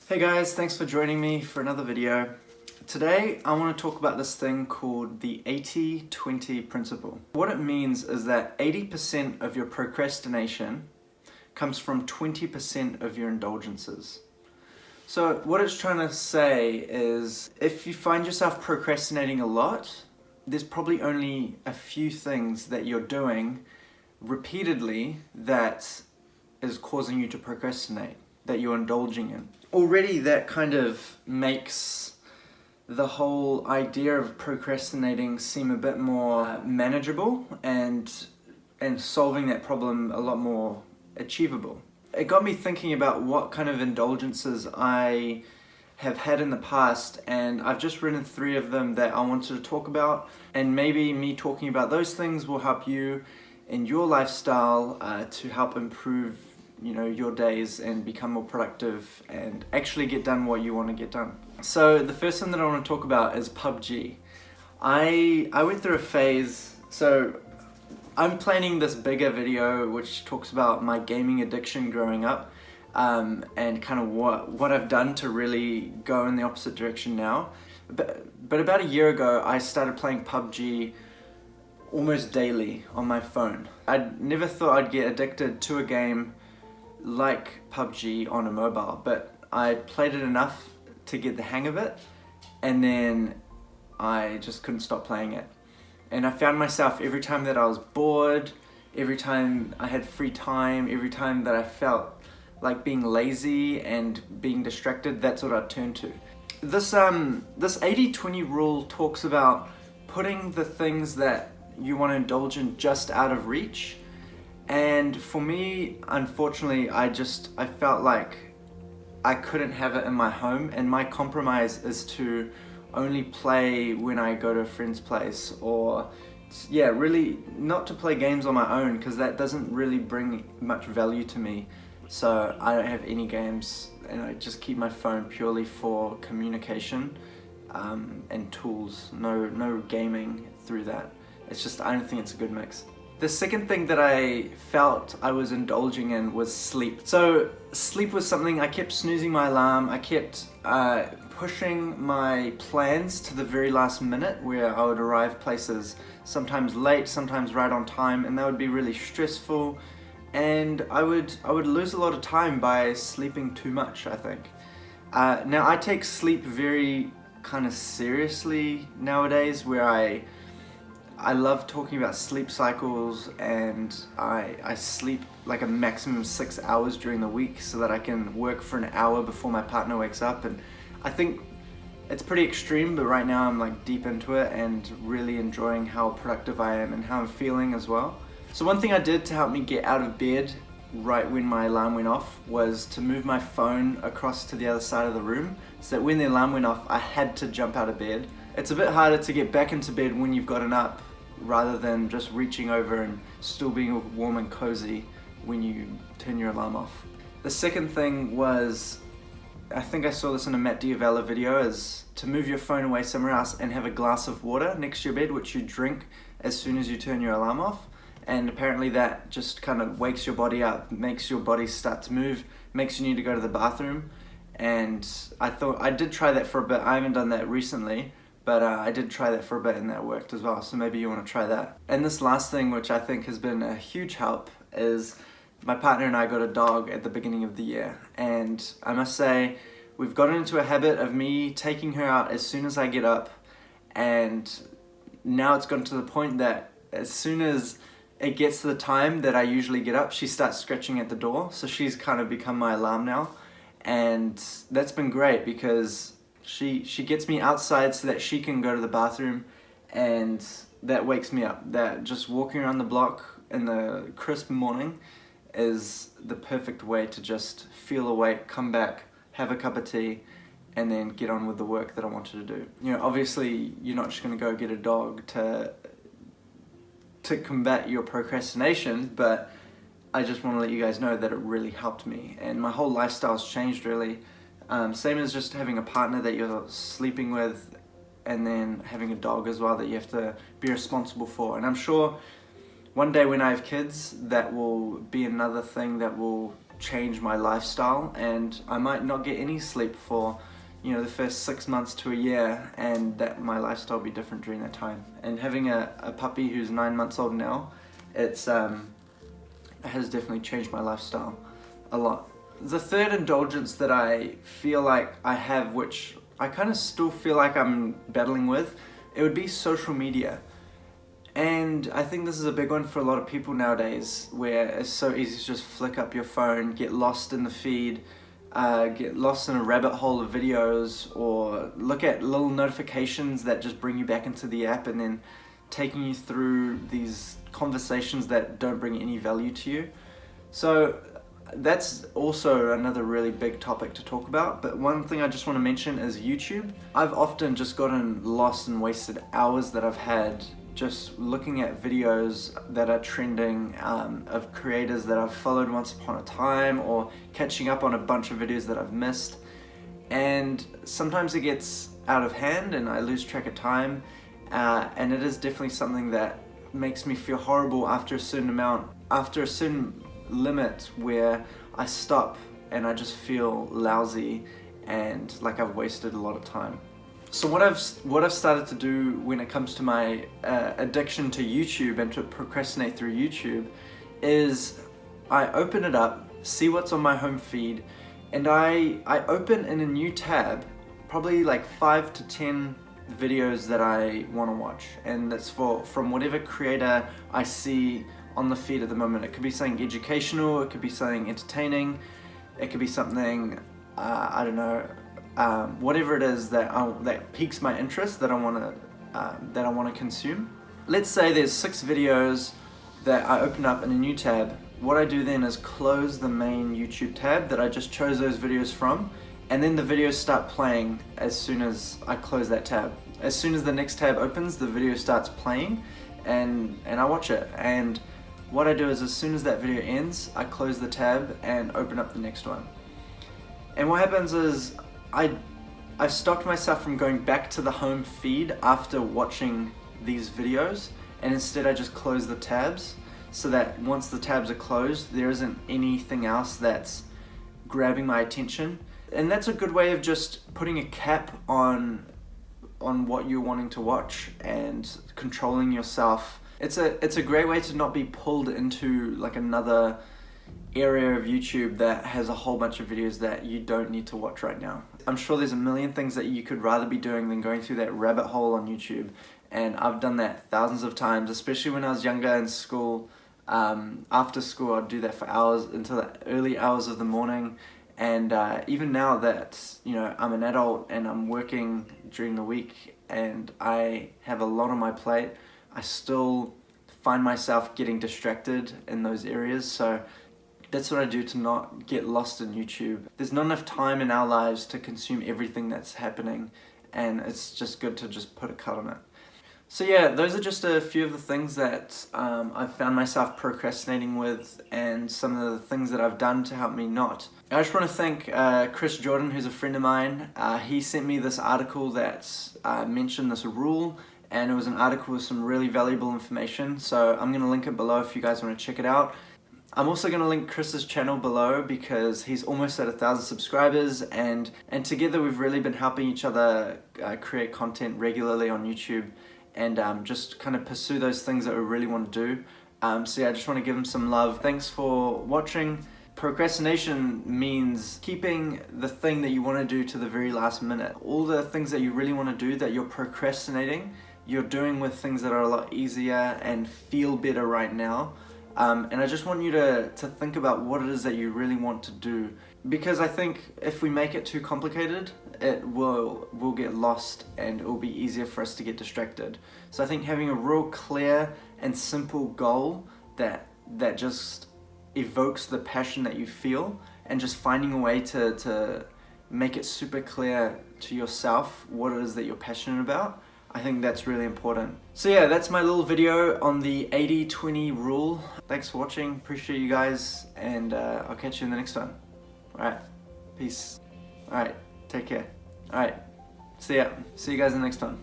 Hey guys, thanks for joining me for another video. Today I want to talk about this thing called the 80-20 principle. What it means is that 80% of your procrastination comes from 20% of your indulgences. So what it's trying to say is if you find yourself procrastinating a lot, there's probably only a few things that you're doing repeatedly that is causing you to procrastinate, that you're indulging in. Already that kind of makes the whole idea of procrastinating seem a bit more manageable and solving that problem a lot more achievable. It got me thinking about what kind of indulgences I have had in the past, and I've just written 3 of them that I wanted to talk about, and maybe me talking about those things will help you in your lifestyle to help improve your days and become more productive and actually get done what you want to get done. So the first thing that I want to talk about is PUBG. I went through a phase, so I'm planning this bigger video which talks about my gaming addiction growing up and kind of what I've done to really go in the opposite direction now. But about a year ago I started playing PUBG almost daily on my phone. I never thought I'd get addicted to a game like PUBG on a mobile, but I played it enough to get the hang of it, and then I just couldn't stop playing it. And I found myself every time that I was bored, every time I had free time, every time that I felt like being lazy and being distracted, that's what I'd turn to. This 80-20 rule talks about putting the things that you want to indulge in just out of reach. And for me, unfortunately, I felt like I couldn't have it in my home, and my compromise is to only play when I go to a friend's place, or really not to play games on my own, because that doesn't really bring much value to me. So I don't have any games, and I just keep my phone purely for communication and tools. No gaming through that. It's just, I don't think it's a good mix. The second thing that I felt I was indulging in was sleep. So sleep was something, I kept snoozing my alarm, I kept pushing my plans to the very last minute, where I would arrive places sometimes late, sometimes right on time, and that would be really stressful, and I would lose a lot of time by sleeping too much, I think. Now I take sleep very kind of seriously nowadays, where I love talking about sleep cycles, and I sleep like a maximum of 6 hours during the week so that I can work for an hour before my partner wakes up. And I think it's pretty extreme, but right now I'm like deep into it and really enjoying how productive I am and how I'm feeling as well. So one thing I did to help me get out of bed right when my alarm went off was to move my phone across to the other side of the room, so that when the alarm went off I had to jump out of bed. It's a bit harder to get back into bed when you've gotten up, rather than just reaching over and still being warm and cozy when you turn your alarm off. The second thing was, I think I saw this in a Matt Diavella video, is to move your phone away somewhere else and have a glass of water next to your bed, which you drink as soon as you turn your alarm off. And apparently that just kind of wakes your body up, makes your body start to move, makes you need to go to the bathroom. And I did try that for a bit. I haven't done that recently, but I did try that for a bit and that worked as well, so maybe you want to try that. And this last thing, which I think has been a huge help, is my partner and I got a dog at the beginning of the year, and I must say we've gotten into a habit of me taking her out as soon as I get up, and now it's gotten to the point that as soon as it gets to the time that I usually get up, she starts scratching at the door, so she's kind of become my alarm now. And that's been great because she gets me outside so that she can go to the bathroom, and that wakes me up. That just walking around the block in the crisp morning is the perfect way to just feel awake, come back, have a cup of tea, and then get on with the work that I wanted to do. Obviously you're not just going to go get a dog to combat your procrastination, but I just want to let you guys know that it really helped me, and my whole lifestyle's changed really. Same as just having a partner that you're sleeping with, and then having a dog as well that you have to be responsible for. And I'm sure one day when I have kids, that will be another thing that will change my lifestyle, and I might not get any sleep for the first 6 months to a year, and that my lifestyle will be different during that time. And having a puppy who's 9 months old now, it has definitely changed my lifestyle a lot. The third indulgence that I feel like I have, which I kind of still feel like I'm battling with, it would be social media. And I think this is a big one for a lot of people nowadays, where it's so easy to just flick up your phone, get lost in the feed, get lost in a rabbit hole of videos, or look at little notifications that just bring you back into the app and then taking you through these conversations that don't bring any value to you. So that's also another really big topic to talk about. But one thing I just want to mention is YouTube. I've often just gotten lost and wasted hours that I've had just looking at videos that are trending, of creators that I've followed once upon a time, or catching up on a bunch of videos that I've missed. And sometimes it gets out of hand and I lose track of time, and it is definitely something that makes me feel horrible after a certain limit, where I stop and I just feel lousy and like I've wasted a lot of time. So what I've started to do when it comes to my addiction to YouTube and to procrastinate through YouTube is I open it up, see what's on my home feed, and I open in a new tab probably like 5 to 10 videos that I want to watch, and that's from whatever creator I see on the feed at the moment. It could be something educational, it could be something entertaining, it could be something I don't know, whatever it is that piques my interest, that I want to consume. Let's say there's 6 videos that I open up in a new tab. What I do then is close the main YouTube tab that I just chose those videos from, and then the videos start playing as soon as I close that tab. As soon as the next tab opens, the video starts playing, and I watch it. And what I do is, as soon as that video ends, I close the tab and open up the next one. And what happens is I've stopped myself from going back to the home feed after watching these videos, and instead I just close the tabs, so that once the tabs are closed, there isn't anything else that's grabbing my attention. And that's a good way of just putting a cap on what you're wanting to watch and controlling yourself. It's a great way to not be pulled into like another area of YouTube that has a whole bunch of videos that you don't need to watch right now. I'm sure there's a million things that you could rather be doing than going through that rabbit hole on YouTube, and I've done that thousands of times, especially when I was younger in school. After school I'd do that for hours, until the early hours of the morning, and even now that I'm an adult and I'm working during the week and I have a lot on my plate, I still find myself getting distracted in those areas. So that's what I do to not get lost in YouTube. There's not enough time in our lives to consume everything that's happening, and it's just good to just put a cut on it. So yeah, those are just a few of the things that I've found myself procrastinating with, and some of the things that I've done to help me not. I just want to thank Chris Jordan, who's a friend of mine. He sent me this article that mentioned this rule, and it was an article with some really valuable information, so I'm going to link it below if you guys want to check it out. I'm also going to link Chris's channel below because he's almost at 1,000 subscribers, and together we've really been helping each other create content regularly on YouTube, and just kind of pursue those things that we really want to do. So yeah, I just want to give him some love. Thanks for watching. Procrastination means keeping the thing that you want to do to the very last minute. All the things that you really want to do that you're procrastinating, you're doing with things that are a lot easier and feel better right now. And I just want you to think about what it is that you really want to do, because I think if we make it too complicated, we'll get lost and it will be easier for us to get distracted. So I think having a real clear and simple goal that just evokes the passion that you feel, and just finding a way to make it super clear to yourself what it is that you're passionate about, I think that's really important. So yeah, that's my little video on the 80-20 rule. Thanks for watching, appreciate you guys, and I'll catch you in the next one. Alright, peace. Alright, take care. Alright, see ya. See you guys in the next one.